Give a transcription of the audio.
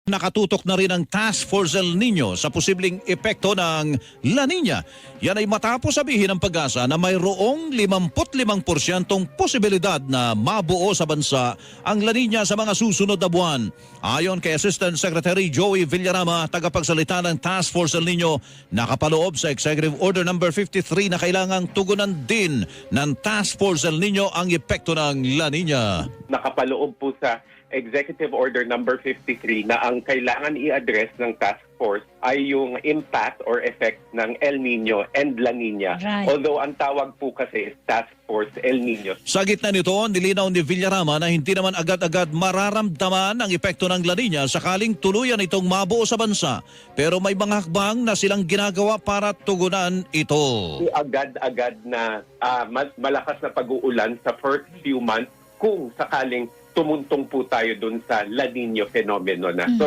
Nakatutok na rin ang Task Force El Nino sa posibleng epekto ng La Nina. Yan ay matapos sabihin ng Pag-asa na mayroong 55% posibilidad na mabuo sa bansa ang La Nina sa mga susunod na buwan. Ayon kay Assistant Secretary Joey Villarama, tagapagsalita ng Task Force El Nino, nakapaloob sa Executive Order No. 53 na kailangang tugunan din ng Task Force El Nino ang epekto ng La Nina. Nakapaloob po sa Executive Order number 53 na ang kailangan i-address ng task force ay yung impact or effect ng El Nino and La Nina. Right. Although ang tawag po kasi is Task Force El Nino. Sa gitna nito, nilinaw ni Villarama na hindi naman agad-agad mararamdaman ang epekto ng La Nina sakaling tuluyan itong mabuo sa bansa. Pero may mga hakbang na silang ginagawa para tugunan ito. Agad-agad na mas malakas na pag-uulan sa first few months kung sakaling tumuntong po tayo dun sa La Nina phenomenon na. So